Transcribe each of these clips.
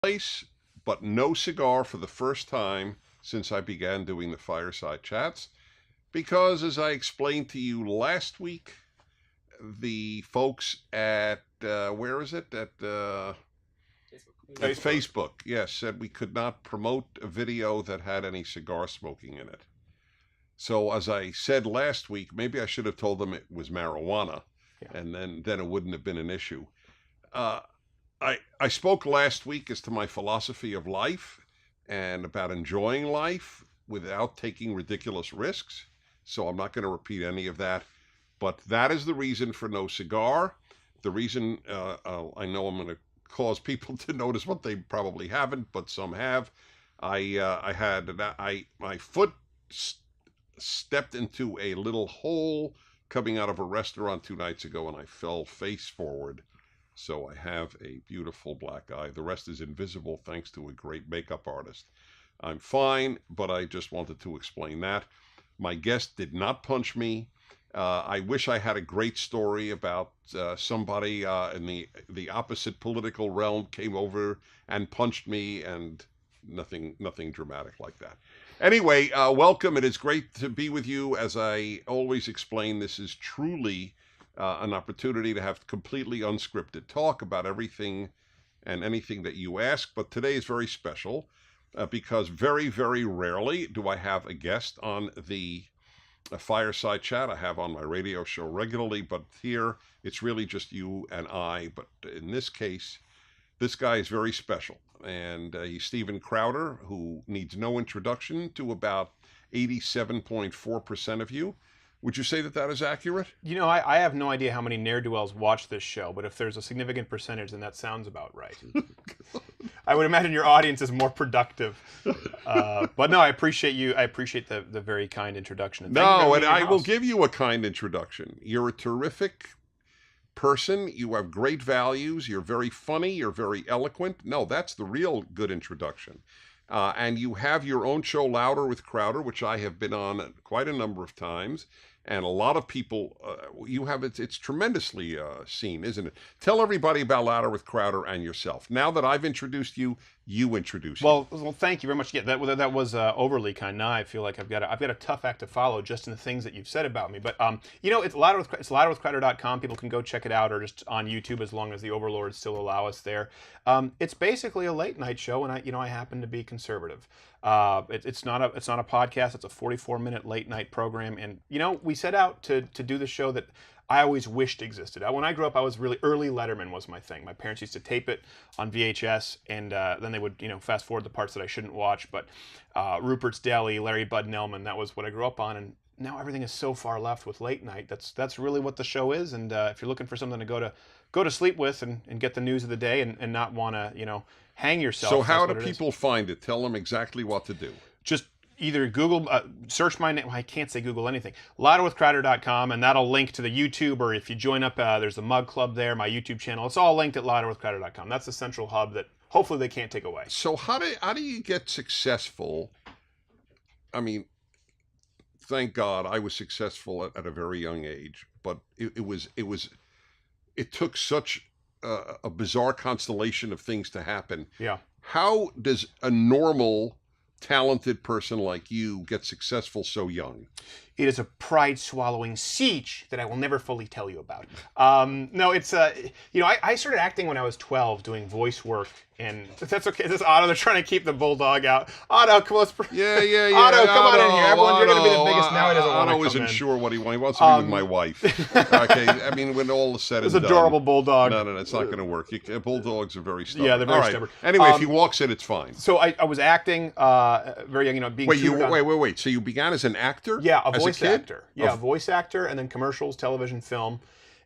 place, but no cigar for the first time since I began doing the Fireside Chats. Because, as I explained to you last week, the folks at, where is it? At Facebook, yes, said we could not promote a video that had any cigar smoking in it. So, as I said last week, maybe I should have told them it was marijuana, and then it wouldn't have been an issue. I spoke last week as to my philosophy of life and about enjoying life without taking ridiculous risks. So I'm not going to repeat any of that. But that is the reason for no cigar. The reason I know I'm going to cause people to notice what they probably haven't, but some have. My foot stepped into a little hole coming out of a restaurant 2 nights ago, and I fell face forward. So I have a beautiful black eye. The rest is invisible thanks to a great makeup artist. I'm fine, but I just wanted to explain that. My guest did not punch me. I wish I had a great story about somebody in the opposite political realm came over and punched me, and nothing dramatic like that. Anyway, welcome. It is great to be with you. As I always explain, this is truly an opportunity to have completely unscripted talk about everything and anything that you ask. But today is very special because very, very rarely do I have a guest on the Fireside Chat. I have on my radio show regularly, but here it's really just you and I. But in this case, this guy is very special. And he's Steven Crowder, who needs no introduction to about 87.4% of you. Would you say that that is accurate? You know, I have no idea how many ne'er-do-wells watch this show, but if there's a significant percentage, then that sounds about right. I would imagine your audience is more productive. But no, I appreciate you. I appreciate the very kind introduction. And I will give you a kind introduction. You're a terrific person. You have great values. You're very funny. You're very eloquent. No, that's the real good introduction. And you have your own show, Louder with Crowder, which I have been on quite a number of times. And a lot of people, you have it's tremendously seen, isn't it? Tell everybody about Louder with Crowder and yourself. Now that I've introduced you, you introduce you. Well, thank you very much. Yeah, that was overly kind. Now I feel like I've got a tough act to follow just in the things that you've said about me. But you know, it's louderwithcrowder.com. People can go check it out, or just on YouTube as long as the overlords still allow us there. It's basically a late night show, and I happen to be conservative. It's not a podcast. It's a 44-minute late night program, and you know, we set out to do the show that I always wished existed. When I grew up, I was really early Letterman was my thing. My parents used to tape it on VHS, and then they would, you know, fast forward the parts that I shouldn't watch. But Rupert's Deli, Larry Bud and Elman, that was what I grew up on. And now everything is so far left with late night. That's really what the show is. And if you're looking for something to go to sleep with and get the news of the day and not want to, you know, hang yourself. So how do people find it? Tell them exactly what to do. Just either Google, search my name. Well, I can't say Google anything. Louderwithcrowder.com, and that'll link to the YouTube, or if you join up, there's the Mug Club there, my YouTube channel. It's all linked at louderwithcrowder.com. That's the central hub that hopefully they can't take away. So how do you get successful? I mean, thank God I was successful at a very young age, but it took such a bizarre constellation of things to happen. Yeah. How does a normal, talented person like you get successful so young? It is a pride-swallowing siege that I will never fully tell you about. No, it's you know, I started acting when I was 12, doing voice work, and that's okay. This is Otto. They're trying to keep the bulldog out. Otto, come on. Yeah. Otto, come on in here. Everyone, you're going to be the biggest. Now he doesn't want to come in. Otto isn't sure what he wants. He wants to be with my wife. Okay, I mean, when all is said and done. It's adorable bulldog. No, it's not going to work. Bulldogs are very stubborn. Yeah, they're very stubborn. Anyway, if he walks in, it's fine. So I was acting very young, you know, being Wait. So you began as an actor? Yeah, a voice actor. Yeah, voice actor, and then commercials, television, film,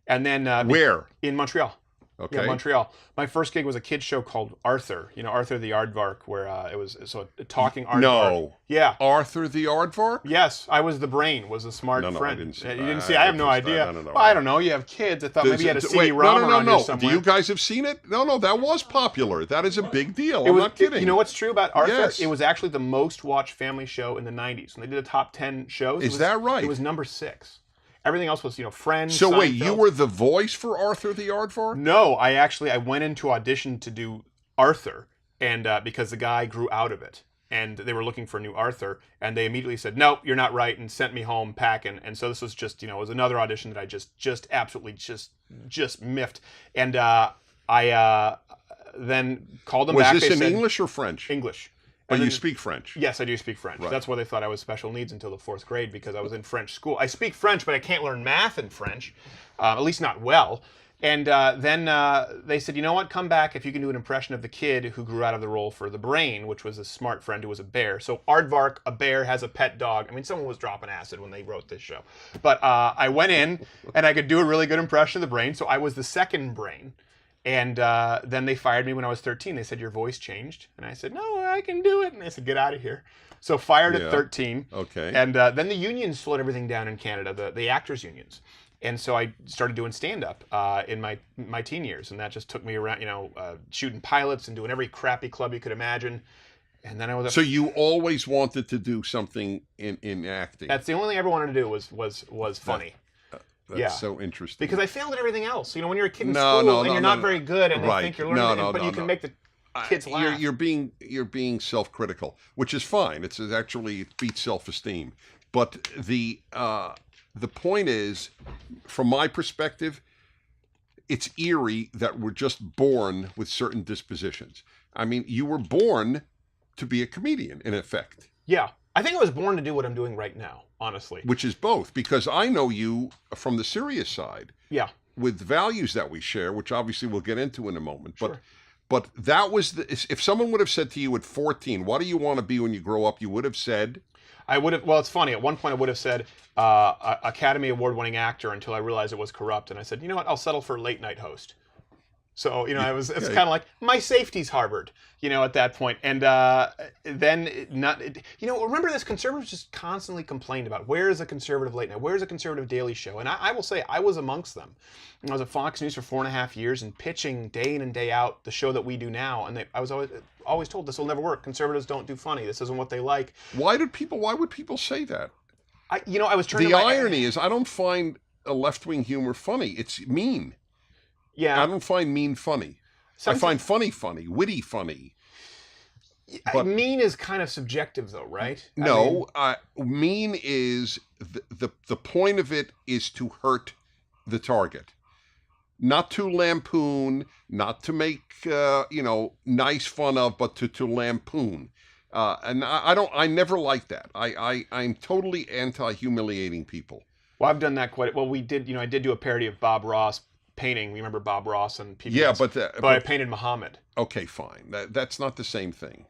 and then where? In Montreal. Okay. Yeah, Montreal. My first gig was a kid's show called Arthur. You know, Arthur the Aardvark, where it was a talking aardvark. No. Yeah. Arthur the Aardvark? Yes, I was the brain. Was a smart friend. I didn't see. You didn't see? I have no idea. No. Well, I don't know. You have kids. I thought maybe you had a CD-ROM around here somewhere. Do you guys have seen it? No. That was popular. That is a big deal. I'm not kidding. You know what's true about Arthur? Yes. It was actually the most watched family show in the 90s. When they did the top 10 shows. Is that right? It was number 6. Everything else was, you know, Friends. So Seinfeld. Wait, you were the voice for Arthur the Aardvark? No, I went into audition to do Arthur, and because the guy grew out of it. And they were looking for a new Arthur, and they immediately said, "No, you're not right," and sent me home packing. And so this was just, it was another audition that I just absolutely just miffed. And I then called them back. Was this They in said, English or French? English. But And you then- speak French. Yes, I do speak French. Right. That's why they thought I was special needs until the 4th grade, because I was in French school. I speak French, but I can't learn math in French, at least not well. And then they said, you know what, come back if you can do an impression of the kid who grew out of the role for the Brain, which was a smart friend who was a bear. So Aardvark, a bear, has a pet dog. I mean, someone was dropping acid when they wrote this show. But I went in, and I could do a really good impression of the Brain, so I was the second Brain. And then they fired me when I was 13. They said, your voice changed. And I said, no, I can do it. And they said, get out of here. So fired Yeah. at 13. Okay. And then the unions slowed everything down in Canada, the actors' unions. And so I started doing stand-up in my teen years. And that just took me around, shooting pilots and doing every crappy club you could imagine. And then I was... So you always wanted to do something in acting. That's the only thing I ever wanted to do was funny. That's yeah. so interesting. Because I failed at everything else. When you're a kid in No, school no, and no, you're no, not no. very good and they Right. think you're learning, No, but no, you can no. make the kids laugh. You're being self-critical, which is fine. It's actually, it beats self-esteem. But the point is, from my perspective, it's eerie that we're just born with certain dispositions. I mean, you were born to be a comedian, in effect. Yeah. I think I was born to do what I'm doing right now, honestly. Which is both, because I know you from the serious side. Yeah. With values that we share, which obviously we'll get into in a moment. Sure. But that was if someone would have said to you at 14, what do you want to be when you grow up? You would have said... I would have, well, it's funny. At one point I would have said Academy Award-winning actor until I realized it was corrupt. And I said, you know what, I'll settle for late night host. So, it's kind of like, my safety's Harvard, at that point. And then, remember this, conservatives just constantly complained about, where is a conservative late night? Where is a conservative daily show? And I will say, I was amongst them. I was at Fox News for 4.5 years and pitching day in and day out the show that we do now. And I was always told, this will never work. Conservatives don't do funny. This isn't what they like. Why would people say that? I was trying The to... irony is, I don't find a left-wing humor funny. It's mean. Yeah. I don't find mean funny. Sometimes, I find funny, witty funny. But mean is kind of subjective, though, right? No, mean is the point of it is to hurt the target, not to lampoon, not to make nice fun of, but to lampoon. And I never like that. I'm totally anti-humiliating people. Well, I've done that quite. Well, we did. I did do a parody of Bob Ross painting. We remember Bob Ross and people. Yeah, but I painted Muhammad. Okay, fine. That's not the same thing.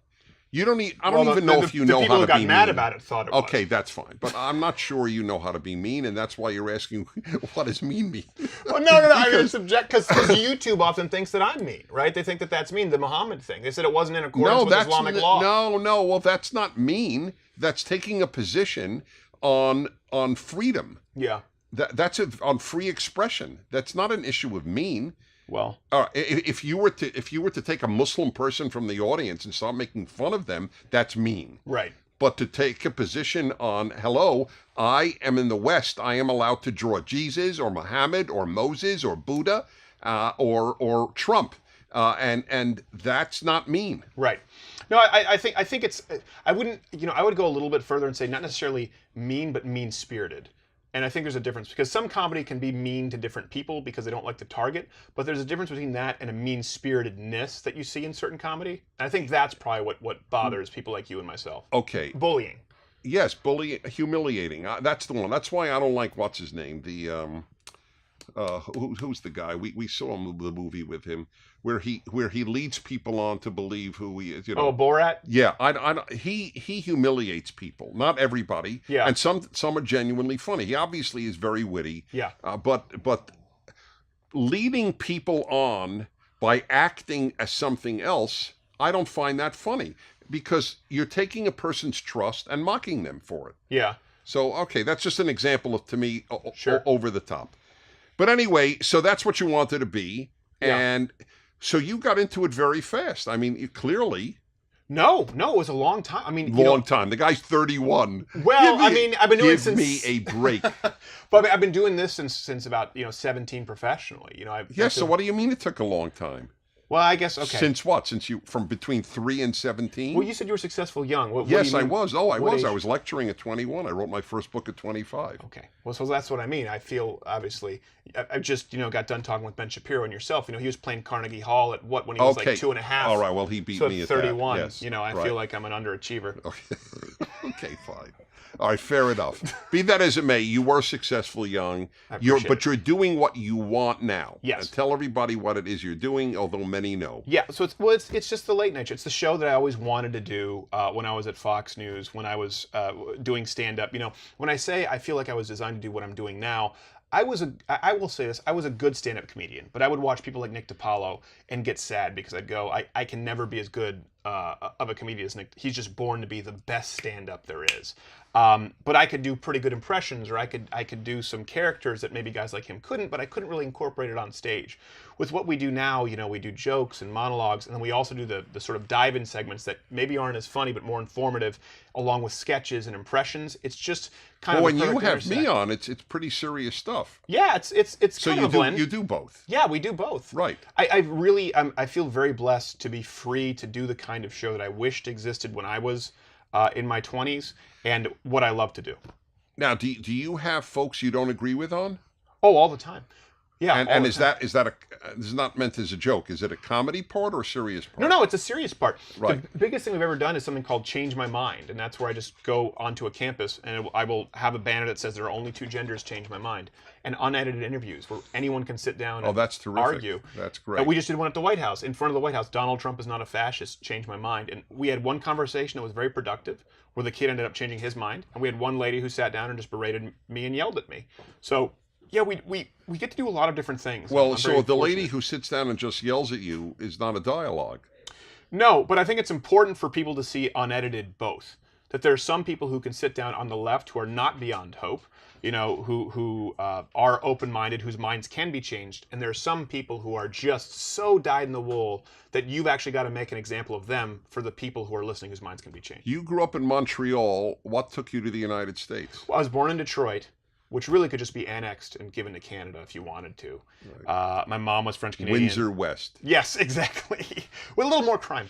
You don't need. I Well, don't even know if you know how to be mean. The people who got mad about it thought it was. Okay, that's fine. But I'm not sure you know how to be mean, and that's why you're asking, what does mean mean? Well, no. I mean, because YouTube often thinks that I'm mean, right? They think that that's mean. The Muhammad thing. They said it wasn't in accordance with Islamic law. No. Well, that's not mean. That's taking a position on freedom. Yeah. That's on free expression. That's not an issue of mean. Well, if you were to take a Muslim person from the audience and start making fun of them, that's mean. right. But to take a position on, hello, I am in the West, I am allowed to draw Jesus or Muhammad or Moses or Buddha or Trump, and that's not mean. Right. No, I think it's. I wouldn't. I would go a little bit further and say not necessarily mean, but mean-spirited. And I think there's a difference, because some comedy can be mean to different people because they don't like the target, but there's a difference between that and a mean-spiritedness that you see in certain comedy. And I think that's probably what bothers people like you and myself. Okay. Bullying. Yes, bullying, humiliating. That's the one. That's why I don't like, what's his name? The who's the guy? We saw the movie with him where he leads people on to believe who he is. Oh, Borat? Yeah, he humiliates people. Not everybody. Yeah. And some are genuinely funny. He obviously is very witty. Yeah. But leading people on by acting as something else, I don't find that funny, because you're taking a person's trust and mocking them for it. Yeah. So, okay, that's just an example of, to me, Sure. over the top. But anyway, so that's what you wanted to be. Yeah. And so you got into it very fast. I mean, clearly. No, it was a long time. I mean, Long time. The guy's 31. Well, I've been doing it since. Give me a break. But I've been doing this since about 17 professionally. Yes. So what do you mean it took a long time? Well, I guess okay. Since what? Since you from between 3 and 17? Well, you said you were successful young. What do Yes, you I mean? was. Oh, I What was. I age? was lecturing at 21. I wrote my first book at 25. Okay. Well, so that's what I mean. I feel obviously. I just got done talking with Ben Shapiro and yourself. He was playing Carnegie Hall at what when he was Okay. like 2.5. All right. Well, he beat So me at at 31, that. Yes. I right. feel like I'm an underachiever. Okay. Okay, fine. All right, fair enough. Be that as it may, you were successful young. But you're doing what you want now. Yes. Tell everybody what it is you're doing, although many know. Yeah, so it's just the late night show. It's the show that I always wanted to do when I was at Fox News, when I was doing stand up. When I say I feel like I was designed to do what I'm doing now, I will say this, I was a good stand up comedian, but I would watch people like Nick DiPaolo and get sad because I'd go, I can never be as good of a comedian as Nick. He's just born to be the best stand up there is. But I could do pretty good impressions, or I could do some characters that maybe guys like him couldn't, but I couldn't really incorporate it on stage. With what we do now, we do jokes and monologues, and then we also do the sort of dive-in segments that maybe aren't as funny but more informative, along with sketches and impressions. It's just kind of. When you have me on, it's pretty serious stuff. Yeah, it's so kind you of a blend. You do both. Yeah, we do both. Right. I feel very blessed to be free to do the kind of show that I wished existed when I was in my 20s, and what I love to do. Now, do you have folks you don't agree with on? Oh, all the time. Yeah. And is that this is not meant as a joke? Is it a comedy part or a serious part? No, it's a serious part. Right. The biggest thing we've ever done is something called Change My Mind, and that's where I just go onto a campus and I will have a banner that says there are only two genders, change my mind, and unedited interviews where anyone can sit down and that's terrific. argue. That's great. And we just did one at the White House, in front of the White House. Donald Trump is not a fascist, change my mind. And we had one conversation that was very productive where the kid ended up changing his mind, and we had one lady who sat down and just berated me and yelled at me. So yeah, we get to do a lot of different things. Well, so the lady who sits down and just yells at you is not a dialogue. No, but I think it's important for people to see unedited both. That there are some people who can sit down on the left who are not beyond hope, who are open-minded, whose minds can be changed, and there are some people who are just so dyed-in-the-wool that you've actually got to make an example of them for the people who are listening whose minds can be changed. You grew up in Montreal. What took you to the United States? Well, I was born in Detroit, which really could just be annexed and given to Canada if you wanted to. Right. My mom was French-Canadian. Windsor West. Yes, exactly. With a little more crime.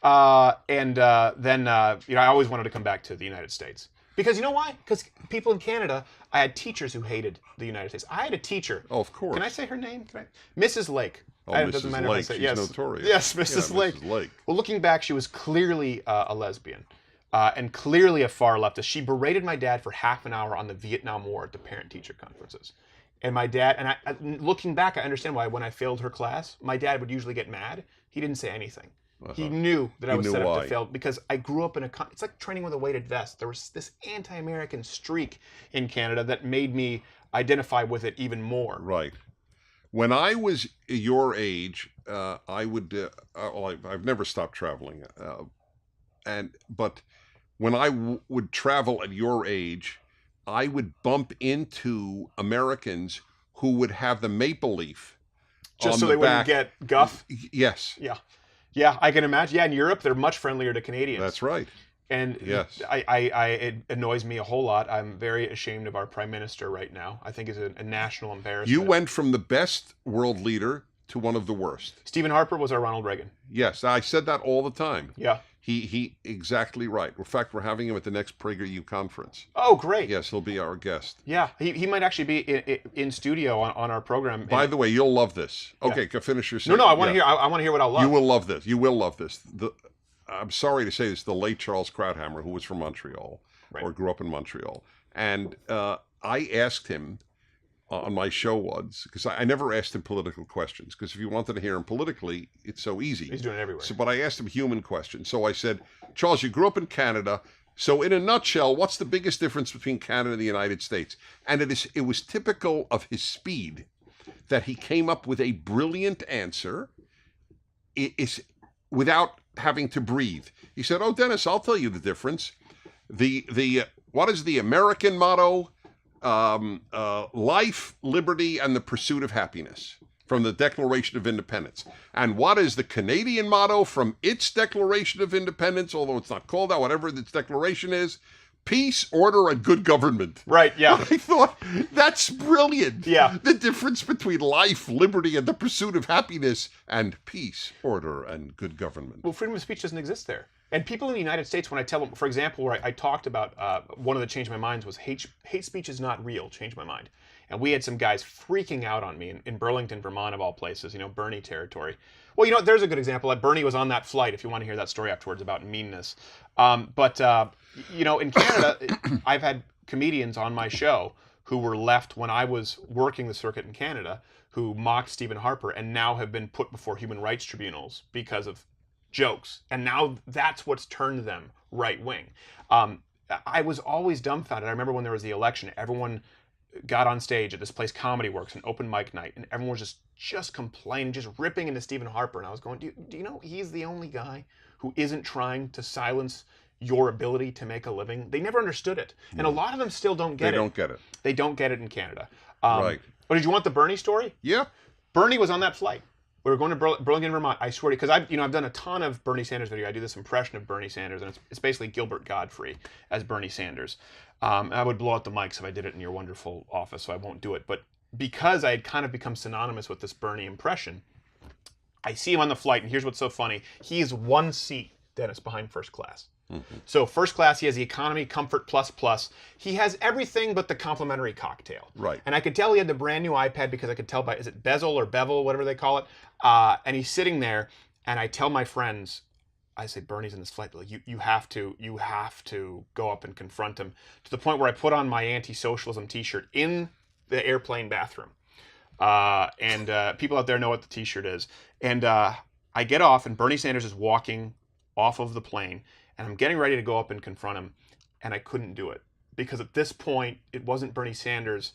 Then I always wanted to come back to the United States. Because you know why? Because people in Canada, I had teachers who hated the United States. I had a teacher. Oh, of course. Can I say her name? Mrs. Lake. Oh, Mrs. Lake. She's notorious. Yes, Mrs. Lake. Mrs. Lake. Well, looking back, she was clearly a lesbian. And clearly a far leftist. She berated my dad for half an hour on the Vietnam War at the parent-teacher conferences. And my dad, and I, looking back, I understand why when I failed her class, my dad would usually get mad. He didn't say anything. Uh-huh. He knew that I was set up to fail because I grew up in it's like training with a weighted vest. There was this anti-American streak in Canada that made me identify with it even more. Right. When I was your age, I would, I've never stopped traveling. But when I would travel at your age, I would bump into Americans who would have the maple leaf just so they wouldn't get guff. Yes. Yeah, I can imagine. Yeah, in Europe, they're much friendlier to Canadians. That's right. And yes, it annoys me a whole lot. I'm very ashamed of our prime minister right now. I think it's a national embarrassment. You went from the best world leader to one of the worst. Stephen Harper was our Ronald Reagan. Yes, I said that all the time. Yeah. He exactly right. In fact, we're having him at the next PragerU conference. Oh, great. Yes, he'll be our guest. Yeah, he might actually be in studio on our program. By the way, you'll love this. Okay, yeah. finish your sentence. No, I want to hear. I want to hear what I'll love. You will love this. You will love this. I'm sorry to say this. The late Charles Krauthammer, who was from Montreal, or grew up in Montreal, and I asked him on my show once, because I never asked him political questions, because if you wanted to hear him politically, it's so easy. He's doing it everywhere. But I asked him human questions. So I said, Charles, you grew up in Canada. So in a nutshell, what's the biggest difference between Canada and the United States? And it was typical of his speed that he came up with a brilliant answer without having to breathe. He said, oh, Dennis, I'll tell you the difference. What is the American motto? Life, liberty, and the pursuit of happiness from the Declaration of Independence. And what is the Canadian motto from its Declaration of Independence, although it's not called that, whatever its declaration is? peace, order, and good government. Right, yeah. I thought, that's brilliant. Yeah. The difference between life, liberty, and the pursuit of happiness, and peace, order, and good government. Well, freedom of speech doesn't exist there. And people in the United States, when I tell them, for example, where I talked about one of the change my minds was hate speech is not real, change my mind. And we had some guys freaking out on me in Burlington, Vermont, of all places, Bernie territory. Well, there's a good example. Bernie was on that flight, if you want to hear that story afterwards about meanness. But in Canada, I've had comedians on my show who were left when I was working the circuit in Canada who mocked Stephen Harper and now have been put before human rights tribunals because of jokes. And now that's what's turned them right wing. I was always dumbfounded. I remember when there was the election, everyone got on stage at this place, Comedy Works, an open mic night, and everyone was just complaining, just ripping into Stephen Harper. And I was going, do you know he's the only guy who isn't trying to silence your ability to make a living? They never understood it. And a lot of them still don't get it. They don't get it. They don't get it in Canada. Right. But did you want the Bernie story? Yeah. Bernie was on that flight. We were going to Burlington, Vermont. I swear to you, because I've done a ton of Bernie Sanders video. I do this impression of Bernie Sanders, and it's basically Gilbert Gottfried as Bernie Sanders. I would blow out the mics if I did it in your wonderful office, so I won't do it. But because I had kind of become synonymous with this Bernie impression, I see him on the flight, and here's what's so funny. He is one seat, Dennis, behind first class. Mm-hmm. So first class, he has the economy, comfort, plus. He has everything but the complimentary cocktail. Right. And I could tell he had the brand new iPad because I could tell by, is it bezel or bevel, whatever they call it? And he's sitting there, and I tell my friends, I say, Bernie's in this flight. Like, you have to go up and confront him, to the point where I put on my anti-socialism T-shirt in the airplane bathroom. And people out there know what the T-shirt is. And I get off, and Bernie Sanders is walking off of the plane, and I'm getting ready to go up and confront him, and I couldn't do it because at this point it wasn't Bernie Sanders.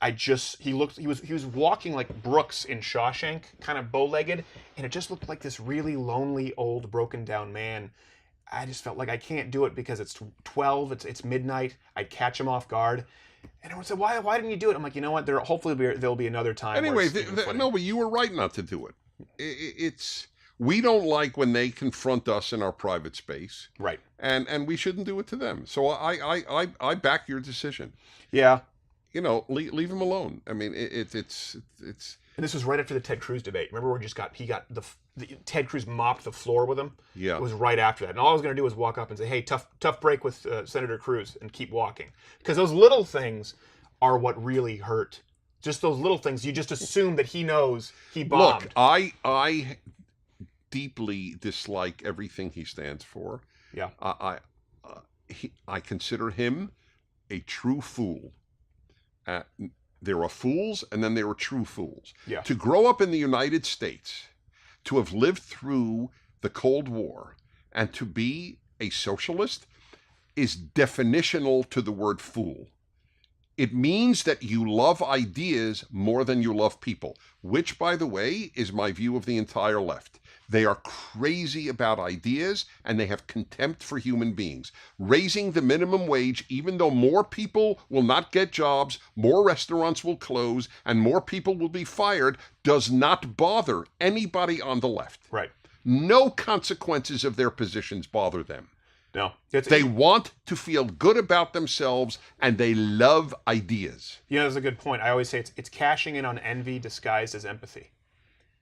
He was walking like Brooks in Shawshank, kind of bow-legged, and it just looked like this really lonely, old, broken down man. I just felt like I can't do it because it's 12, it's midnight. I'd catch him off guard. And everyone said, why didn't you do it? I'm like, you know what? Hopefully there'll be another time. Anyway, no, but you were right not to do it. We don't like when they confront us in our private space, right? And we shouldn't do it to them. So I back your decision. Yeah, leave him alone. I mean, it's. And this was right after the Ted Cruz debate. Remember where Ted Cruz mopped the floor with him? Yeah. It was right after that. And all I was going to do was walk up and say, hey, tough break with Senator Cruz, and keep walking. Because those little things are what really hurt. Just those little things. You just assume that he knows he bombed. Look, I deeply dislike everything he stands for. Yeah. I consider him a true fool. There are fools, and then there are true fools. Yeah. To grow up in the United States, to have lived through the Cold War, and to be a socialist is definitional to the word fool. It means that you love ideas more than you love people, which, by the way, is my view of the entire left. They are crazy about ideas, and they have contempt for human beings. Raising the minimum wage, even though more people will not get jobs, more restaurants will close, and more people will be fired, does not bother anybody on the left. Right. No consequences of their positions bother them. No. They want to feel good about themselves, and they love ideas. That's a good point. I always say it's cashing in on envy disguised as empathy.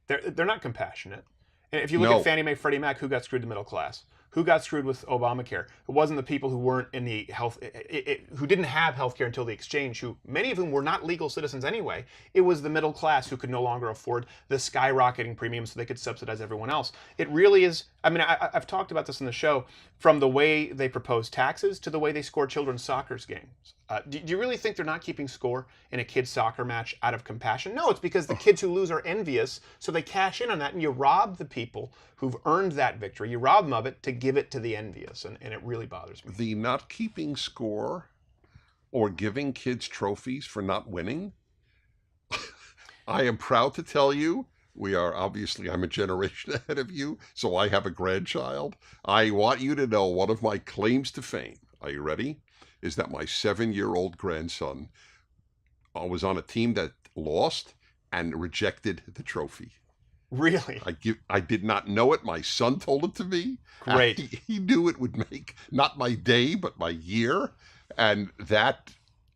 They're not compassionate. And if you look at Fannie Mae, Freddie Mac, who got screwed? The middle class. Who got screwed with Obamacare? It wasn't the people who weren't in the who didn't have health care until the exchange, who many of whom were not legal citizens anyway. It was the middle class who could no longer afford the skyrocketing premiums so they could subsidize everyone else. It really is. I mean, I've talked about this in the show, from the way they propose taxes to the way they score children's soccer games. Do you really think they're not keeping score in a kid's soccer match out of compassion? No, it's because the kids who lose are envious, so they cash in on that, and you rob the people who've earned that victory. You rob them of it to give it to the envious, and it really bothers me. The not keeping score or giving kids trophies for not winning, I am proud to tell you, I'm a generation ahead of you, so I have a grandchild. I want you to know one of my claims to fame, are you ready, is that my 7-year-old grandson was on a team that lost and rejected the trophy. Really? I did not know it. My son told it to me. Great. He knew it would make not my day, but my year. And that,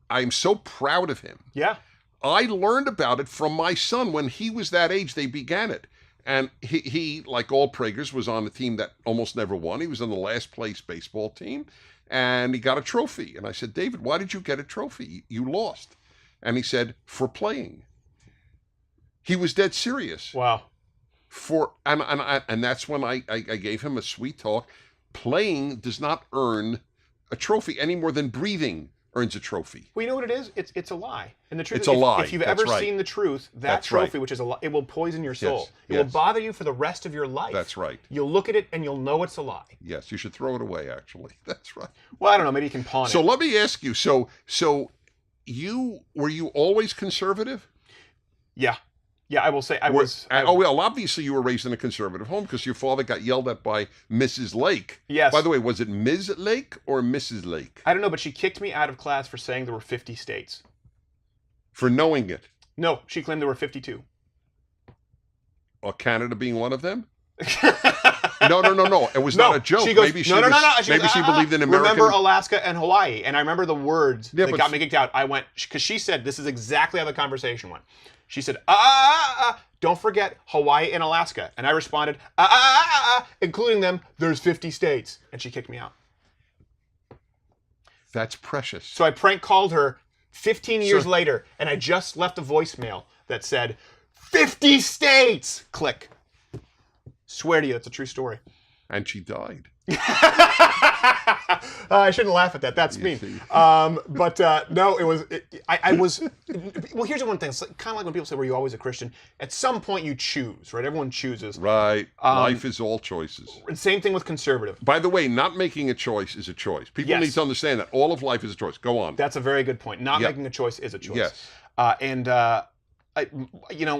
I'm so proud of him. Yeah. I learned about it from my son when he was that age. They began it. And he, like all Pragers, was on a team that almost never won. He was on the last place baseball team, and he got a trophy. And I said, David, why did you get a trophy? You lost. And he said, for playing. He was dead serious. Wow. And that's when I gave him a sweet talk. Playing does not earn a trophy any more than breathing earns a trophy. Well, you know what it is? It's a lie. And the truth It's is, a lie. if you've That's ever right. seen the truth, that That's trophy, right. which is a lie, it will poison your soul. It Yes. will bother you for the rest of your life. That's right. You'll look at it and you'll know it's a lie. Yes, you should throw it away, actually. That's right. Well, I don't know. Maybe you can pawn So it. let me ask you, so were you always conservative? Yeah. Yeah, I will say I was. Oh, well, obviously you were raised in a conservative home because your father got yelled at by Mrs. Lake. Yes. By the way, was it Ms. Lake or Mrs. Lake? I don't know, but she kicked me out of class for saying there were 50 states. For knowing it. No, she claimed there were 52. Or Canada being one of them? No. It was No, not a joke. she goes, maybe she no. maybe she believed in American. Remember Alaska and Hawaii, and I remember the words Yeah, that but got me kicked out. I went because she said this is exactly how the conversation went. She said, don't forget Hawaii and Alaska, and I responded, including them. There's 50 states, and she kicked me out. That's precious. So I prank called her 15 years later, and I just left a voicemail that said, 50 states! Click. Swear to you, it's a true story. And she died. I shouldn't laugh at that. That's mean. No, it was. I was. Well, here's the one thing. It's kind of like when people say, "Were you always a Christian?" At some point, you choose, right? Everyone chooses. Right. Life is all choices. Same thing with conservative. By the way, not making a choice is a choice. People need to understand that all of life is a choice. Go on. That's a very good point. Not making a choice is a choice. Yes. When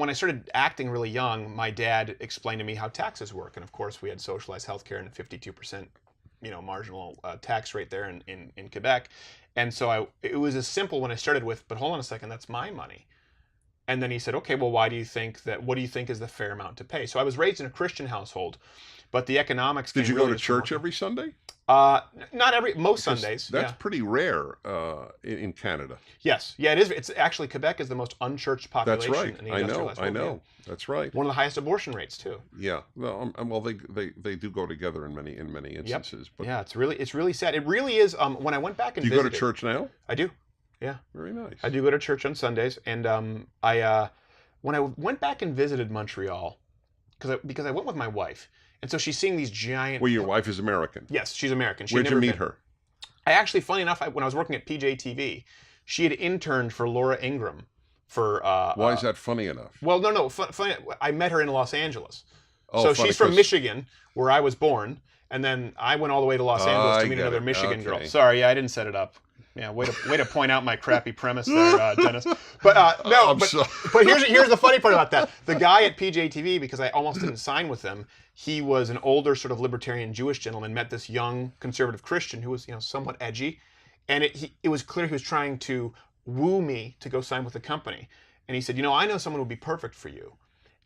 I started acting really young, my dad explained to me how taxes work, and of course, we had socialized healthcare and a 52%, marginal tax rate there in Quebec, and so it was as simple when I started with, but hold on a second, that's my money, and then he said, okay, well, what do you think is the fair amount to pay? So I was raised in a Christian household, but the economics. Did you go to church every Sunday? Most Sundays. That's pretty rare in Canada. Yes, yeah, it is. It's actually Quebec is the most unchurched population. That's right. In the industrialized world. I know. That's right. One of the highest abortion rates too. Yeah. Well, they do go together in many instances. Yep. But yeah, it's really sad. It really is. When I went back and do you go to church now? I do. Yeah. Very nice. I do go to church on Sundays, and when I went back and visited Montreal, because I went with my wife. And so she's seeing these giant. Well, your wife is American. Yes, she's American. Where'd you meet her? I actually, funny enough, when I was working at PJTV, she had interned for Laura Ingraham for. Why is that funny enough? Well, no. Funny. I met her in Los Angeles. Oh, so she's from Michigan, where I was born, and then I went all the way to Los Angeles to meet another Michigan girl. Sorry, yeah, I didn't set it up. Yeah, way to point out my crappy premise there, Dennis. But no, but here's the funny part about that. The guy at PJTV, because I almost didn't sign with them, he was an older sort of libertarian Jewish gentleman, met this young conservative Christian who was somewhat edgy, and it was clear he was trying to woo me to go sign with the company. And he said, I know someone who would be perfect for you.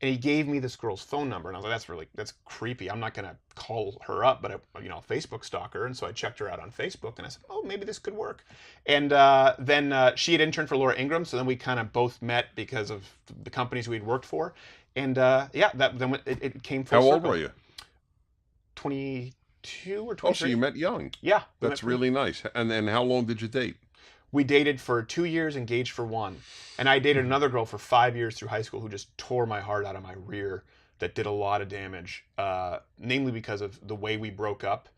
And he gave me this girl's phone number, and I was like, that's creepy. I'm not going to call her up, but I Facebook stalk her. And so I checked her out on Facebook, and I said, oh, maybe this could work. And then she had interned for Laura Ingraham, so then we kind of both met because of the companies we'd worked for. And then it came full circle. How old were you? 22 or 23. Oh, so you met young. Yeah. That's really nice. And then how long did you date? We dated for 2 years, engaged for 1. And I dated another girl for 5 years through high school who just tore my heart out of my rear, that did a lot of damage, namely because of the way we broke up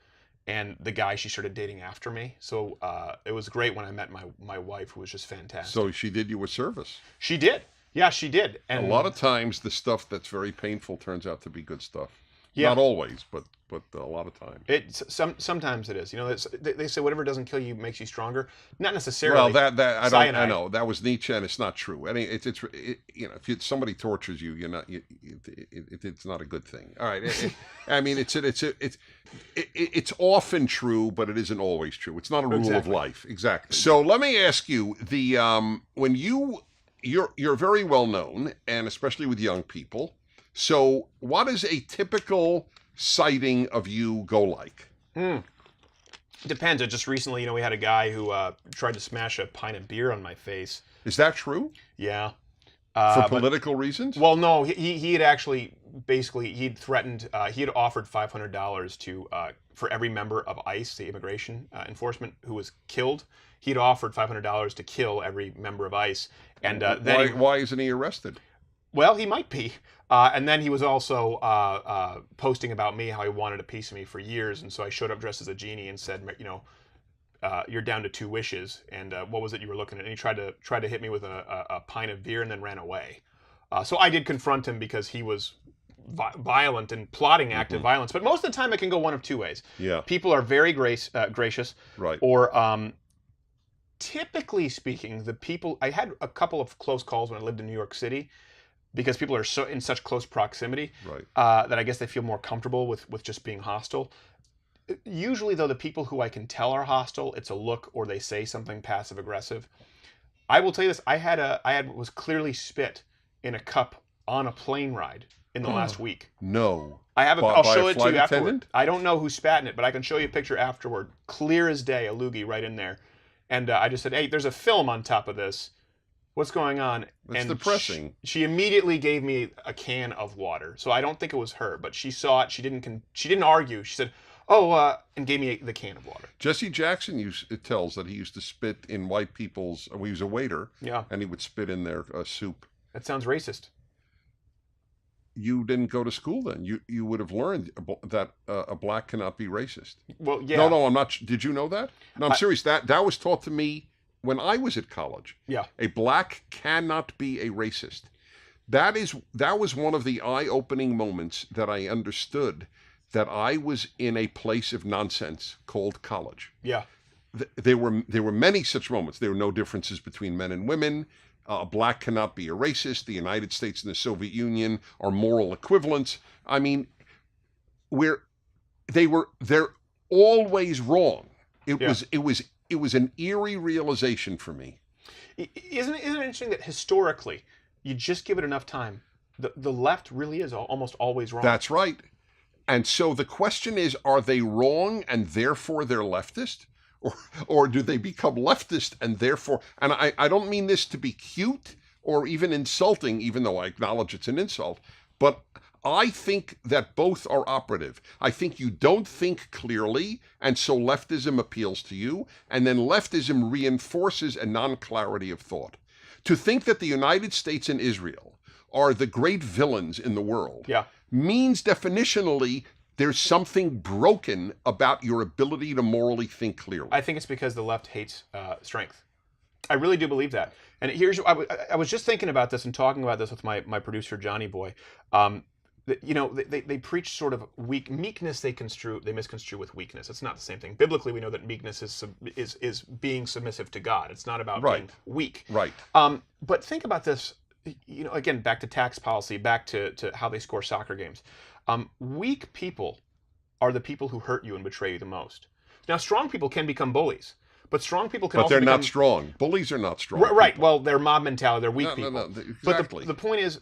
and the guy she started dating after me. So it was great when I met my wife, who was just fantastic. So she did you a service. She did. Yeah, she did. And a lot of times the stuff that's very painful turns out to be good stuff. Yeah. Not always, but a lot of times. Sometimes it is. They say whatever doesn't kill you makes you stronger. Not necessarily. Well, I know that was Nietzsche, and it's not true. I mean, if somebody tortures you, it's not a good thing. All right. It's often true, but it isn't always true. It's not a rule of life. Exactly. So let me ask you: when you're very well known, and especially with young people. So, what does a typical sighting of you go like? Depends. Just recently, we had a guy who tried to smash a pint of beer on my face. Is that true? Yeah. For political reasons? Well, no, he had actually he'd threatened, he had offered $500 to for every member of ICE, the immigration enforcement, who was killed. He'd offered $500 to kill every member of ICE, and then why isn't he arrested? Well, he might be. And then he was also posting about me, how he wanted a piece of me for years, and so I showed up dressed as a genie and said, you're down to 2 wishes, and what was it you were looking at? And he tried to hit me with a pint of beer and then ran away. So I did confront him because he was violent and plotting active violence. But most of the time, it can go one of 2 ways. Yeah. People are very gracious, Right. Or typically speaking, I had a couple of close calls when I lived in New York City, because people are so in such close proximity, Right. That I guess they feel more comfortable with just being hostile. Usually, though, the people who I can tell are hostile, it's a look or they say something passive aggressive. I will tell you this: I was clearly spit in a cup on a plane ride in the last week. No. I have I'll show it to you afterward. Attendant? I don't know who spat in it, but I can show you a picture afterward, clear as day, a loogie right in there. And I just said, "Hey, there's a film on top of this. What's going on?" That's and depressing. She immediately gave me a can of water. So I don't think it was her, but she saw it. She didn't argue. She said, "Oh," and gave me the can of water. Jesse Jackson tells that he used to spit in white people's. He was a waiter. Yeah. And he would spit in their soup. That sounds racist. You didn't go to school then. You would have learned that a black cannot be racist. Well, yeah. No, I'm not. Did you know that? No, I'm serious. That was taught to me when I was at college. Yeah. A black cannot be a racist. That was one of the eye-opening moments that I understood that I was in a place of nonsense called college. Yeah. There were many such moments. There were no differences between men and women. A black cannot be a racist. The United States and the Soviet Union are moral equivalents. I mean, they're always wrong. It was an eerie realization for me. Isn't it interesting that historically, you just give it enough time, the left really is almost always wrong. That's right. And so the question is, are they wrong and therefore they're leftist? Or do they become leftist and therefore, and I don't mean this to be cute or even insulting, even though I acknowledge it's an insult, but I think that both are operative. I think you don't think clearly, and so leftism appeals to you, and then leftism reinforces a non-clarity of thought. To think that the United States and Israel are the great villains in the world means definitionally there's something broken about your ability to morally think clearly. I think it's because the left hates strength. I really do believe that. And I was just thinking about this and talking about this with my producer, Johnny Boy. They preach sort of meekness. They misconstrue with weakness. It's not the same thing. Biblically, we know that meekness is being submissive to God. It's not about being weak. Right. But think about this. Again, back to tax policy, back to how they score soccer games. Weak people are the people who hurt you and betray you the most. Now, strong people can become bullies, but strong people can also become... But they're not strong. Bullies are not strong. Right. Well, they're mob mentality. They're weak people. No, exactly. But the point is,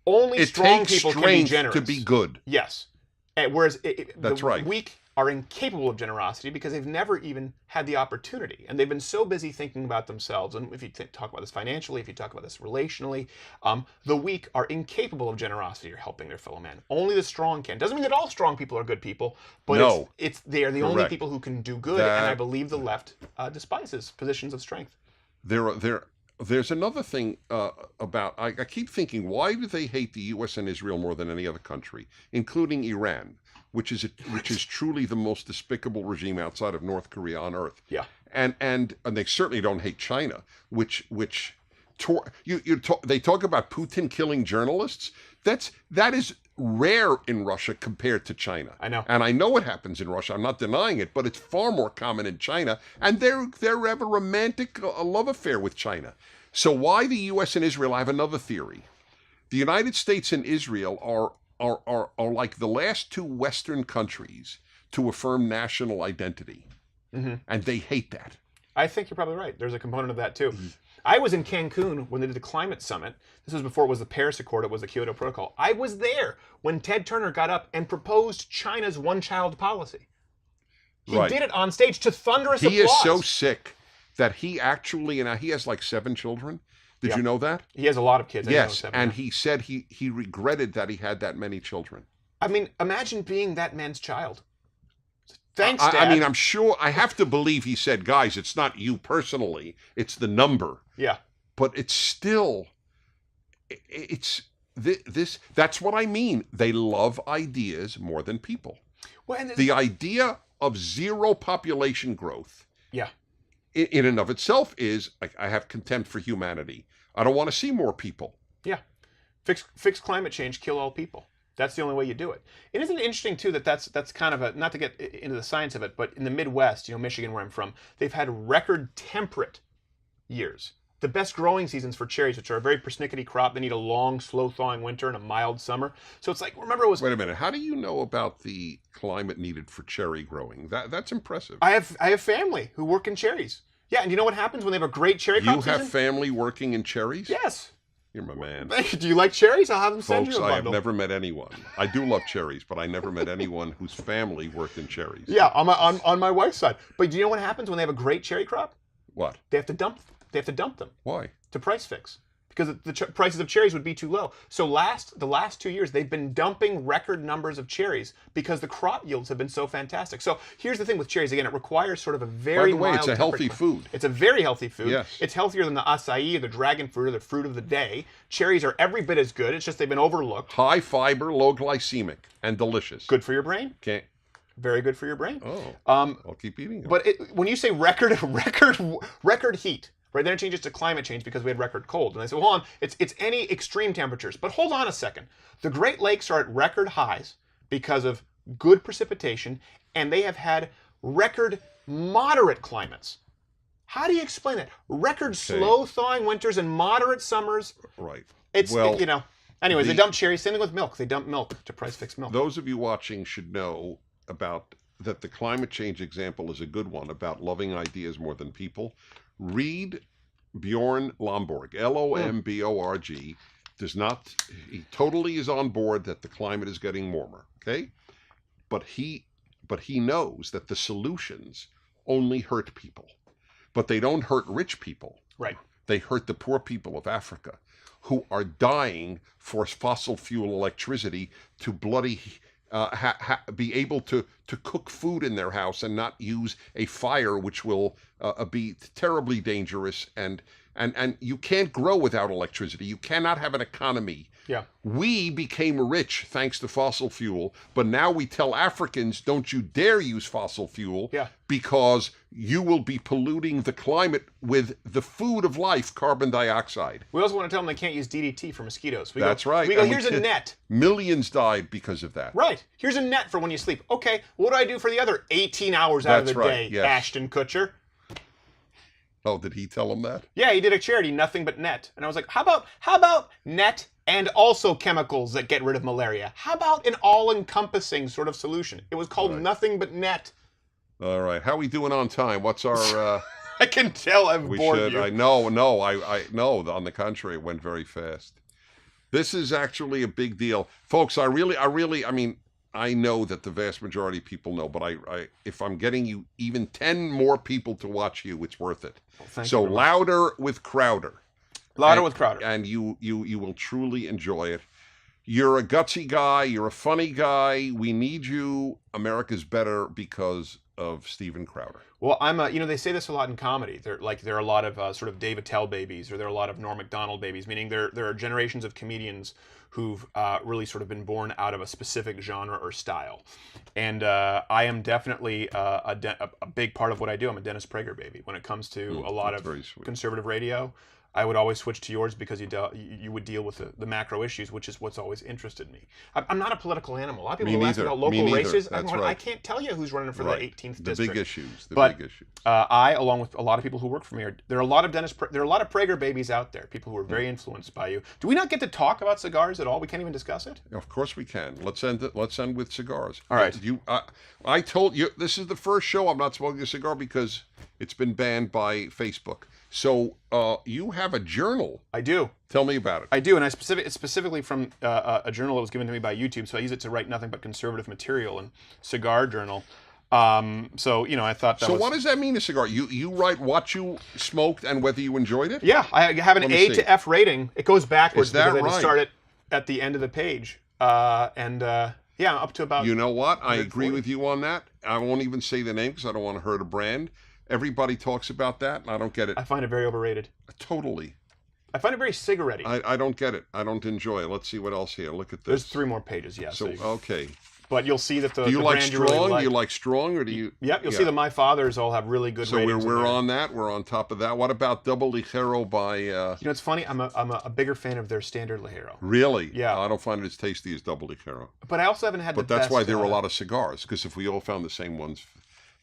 only strong people can be generous. To be good. Yes. Whereas That's right. Weak are incapable of generosity because they've never even had the opportunity. And they've been so busy thinking about themselves. And if you talk about this financially, if you talk about this relationally, the weak are incapable of generosity or helping their fellow man. Only the strong can. Doesn't mean that all strong people are good people, but they are the only people who can do good. And I believe the left despises positions of strength. There's another thing about, I keep thinking, why do they hate the U.S. and Israel more than any other country, including Iran, which is truly the most despicable regime outside of North Korea on earth. Yeah. And they certainly don't hate China, they talk about Putin killing journalists. That is rare in Russia compared to China. I know. And I know it happens in Russia. I'm not denying it, but it's far more common in China. And they have a romantic love affair with China. So why the U.S. and Israel? I have another theory. The United States and Israel are like the last 2 Western countries to affirm national identity. Mm-hmm. And they hate that. I think you're probably right. There's a component of that too. I was in Cancun when they did the climate summit. This was before it was the Paris Accord, it was the Kyoto Protocol. I was there when Ted Turner got up and proposed China's one-child policy. He did it on stage to thunderous applause. He is so sick that he actually, and he has like 7 children. Did you know that? He has a lot of kids. Yes, and he said he regretted that he had that many children. I mean, imagine being that man's child. Thanks, Dad. I mean, I'm sure, I have to believe he said, guys, it's not you personally, it's the number. Yeah. But it's still, that's what I mean. They love ideas more than people. Well, and the idea of zero population growth, yeah, in and of itself is, like, I have contempt for humanity. I don't want to see more people. Yeah. Fix climate change, kill all people. That's the only way you do it. And isn't it interesting, too, that that's kind of a, not to get into the science of it, but in the Midwest, Michigan, where I'm from, they've had record temperate years. The best growing seasons for cherries, which are a very persnickety crop. They need a long, slow thawing winter and a mild summer. So it's like, remember it was... Wait a minute. How do you know about the climate needed for cherry growing? That's impressive. I have family who work in cherries. Yeah, and you know what happens when they have a great cherry crop season? You have family working in cherries? Yes. You're my man. Do you like cherries? I'll have them send Folks, you a bundle. I have never met anyone. I do love cherries, but I never met anyone whose family worked in cherries. Yeah, on my wife's side. But do you know what happens when they have a great cherry crop? What? They have to dump them. Why? To price fix. Because the prices of cherries would be too low. So the last 2 years, they've been dumping record numbers of cherries because the crop yields have been so fantastic. So here's the thing with cherries. Again, it requires sort of a very mild... By the way, it's a healthy food. It's a very healthy food. Yes. It's healthier than the acai or the dragon fruit or the fruit of the day. Cherries are every bit as good. It's just they've been overlooked. High fiber, low glycemic, and delicious. Good for your brain. Okay. Very good for your brain. Oh, I'll keep eating them. But when you say record heat, right, then it changes to climate change because we had record cold. And they say, well, hold on, it's any extreme temperatures. But hold on a second. The Great Lakes are at record highs because of good precipitation, and they have had record moderate climates. How do you explain that? Record slow thawing winters and moderate summers. Right. Anyways, they dump cherries. Same thing with milk. They dump milk to price fix milk. Those of you watching should know about that the climate change example is a good one about loving ideas more than people. Read Bjorn Lomborg, Lomborg, he totally is on board that the climate is getting warmer, okay? But he knows that the solutions only hurt people. But they don't hurt rich people. Right. They hurt the poor people of Africa who are dying for fossil fuel electricity to bloody be able to cook food in their house and not use a fire, which will be terribly dangerous. And you can't grow without electricity. You cannot have an economy. Yeah. We became rich thanks to fossil fuel, but now we tell Africans, don't you dare use fossil fuel because you will be polluting the climate with the food of life, carbon dioxide. We also want to tell them they can't use DDT for mosquitoes. That's right. We go, here's a net. Millions died because of that. Right. Here's a net for when you sleep. Okay, what do I do for the other 18 hours out of the day, yes. Ashton Kutcher? Oh, did he tell him that? Yeah, he did a charity, Nothing But Net. And I was like, how about net and also chemicals that get rid of malaria? How about an all-encompassing sort of solution? It was called Nothing But Net. All right. How are we doing on time? What's our... I can tell I've bored you. I know. On the contrary, it went very fast. This is actually a big deal. Folks, I mean, I know that the vast majority of people know, but if I'm getting you even 10 more people to watch you, it's worth it. Well, so louder with Crowder. With Crowder. And you will truly enjoy it. You're a gutsy guy. You're a funny guy. We need you. America's better because of Steven Crowder. Well, they say this a lot in comedy. There are a lot of sort of Dave Attell babies, or there are a lot of Norm Macdonald babies, meaning there are generations of comedians who've really sort of been born out of a specific genre or style. And I am definitely a big part of what I do. I'm a Dennis Prager baby. When it comes to a lot of conservative radio, I would always switch to yours because you would deal with the macro issues, which is what's always interested me. I'm not a political animal. A lot of people ask about local races. I can't tell you who's running for the 18th district. The big issues. Big issues. I, along with a lot of people who work for me, there are a lot of Prager babies out there. People who are very influenced by you. Do we not get to talk about cigars at all? We can't even discuss it. Of course we can. Let's end with cigars. All right. I told you this is the first show I'm not smoking a cigar because it's been banned by Facebook. So you have a journal. I do. Tell me about it. I do, and it's specifically from a journal that was given to me by YouTube. So I use it to write nothing but conservative material and cigar journal. So I thought that. So was... what does that mean, a cigar? You write what you smoked and whether you enjoyed it? Yeah, I have an A to F rating. It goes backwards Is that because I right? start it at the end of the page, yeah, up to about. You know what? I agree 140. with you on that. I won't even say the name because I don't want to hurt a brand. Everybody talks about that, and I don't get it. I find it very overrated. Totally. I find it very cigarette-y. I don't get it. I don't enjoy it. Let's see what else here. Look at this. There's 3 more pages, yeah. So, okay. But you'll see that the Do you the like brand strong? You really like. Do you like strong, or do you? Yep, you'll see that my fathers all have really good So ratings. we're on that. We're on top of that. What about Double Ligero by? It's funny. I'm a bigger fan of their standard Ligero. Really? Yeah. I don't find it as tasty as Double Ligero. But I also haven't had. But that's why there are a lot of cigars, because if we all found the same ones.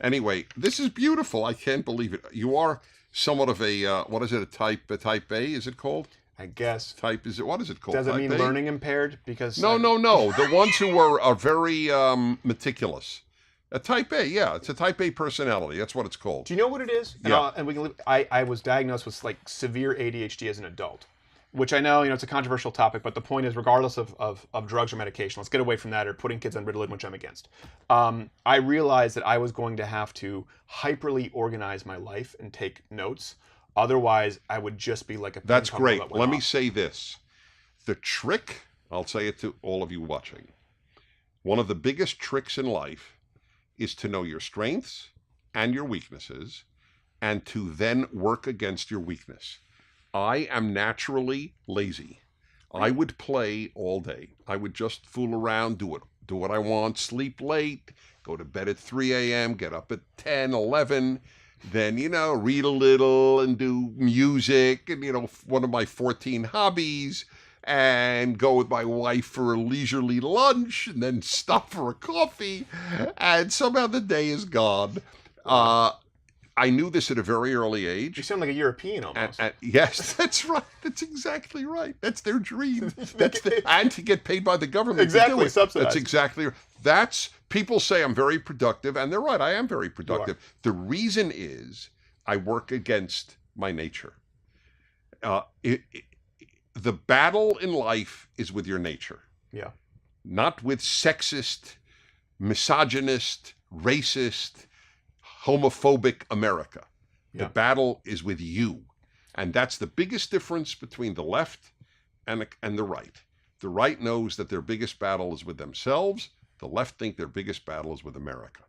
Anyway, this is beautiful. I can't believe it. You are somewhat of a what is it? A type A? Is it called? I guess. Type is it? What is it called? Does it mean Type A? learning impaired? Because No. The ones who are very meticulous. A type A, yeah, it's a type A personality. That's what it's called. Do you know what it is? Yeah. And we can. I was diagnosed with like severe ADHD as an adult, which I know it's a controversial topic, but the point is, regardless of drugs or medication, let's get away from that, or putting kids on Ritalin, which I'm against. I realized that I was going to have to hyperly organize my life and take notes. Otherwise, I would just be like a. That's great. That Let me off. say this: the trick. I'll say it to all of you watching. One of the biggest tricks in life is to know your strengths and your weaknesses, and to then work against your weakness. I am naturally lazy. I would play all day. I would just fool around, do what I want, sleep late, go to bed at 3 a.m., get up at 10, 11, then, read a little and do music and, one of my 14 hobbies, and go with my wife for a leisurely lunch and then stop for a coffee, and somehow the day is gone. I knew this at a very early age. You sound like a European almost. Yes, that's right. That's exactly right. That's their dream. And to get paid by the government. Exactly, to do it. subsidized. That's exactly right. People say I'm very productive, and they're right. I am very productive. The reason is I work against my nature. The battle in life is with your nature. Yeah. Not with sexist, misogynist, racist, homophobic America. Yeah. The battle is with you. And that's the biggest difference between the left and the right. The right knows that their biggest battle is with themselves. The left think their biggest battle is with America.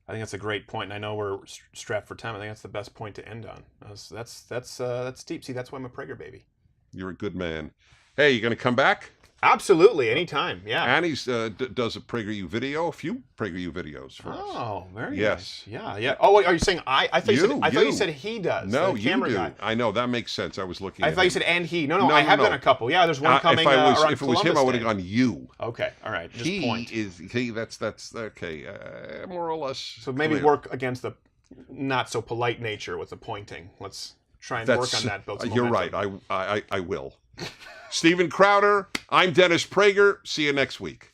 I think that's a great point, and I know we're strapped for time. I think that's the best point to end on. That's deep. See, that's why I'm a Prager baby. You're a good man. Hey, you going to come back? Absolutely, anytime. Yeah. Annie's does a PragerU video, a few PragerU videos for us. Oh, very Yes. nice. Yeah. Oh, wait, are you saying I thought you said he does. No, the you camera do. guy. I know, that makes sense. I was looking at I thought you him. said and he. No, No, I have no. done a couple. Yeah, there's one coming around If it was him, I would have Columbus gone you. Day. Okay, all right. Just He point. that's okay. More or less. So maybe clear. work against the not so polite nature with the pointing. Let's try and work on that. Build some You're momentum. right. I will. Stephen Crowder. I'm Dennis Prager. See you next week.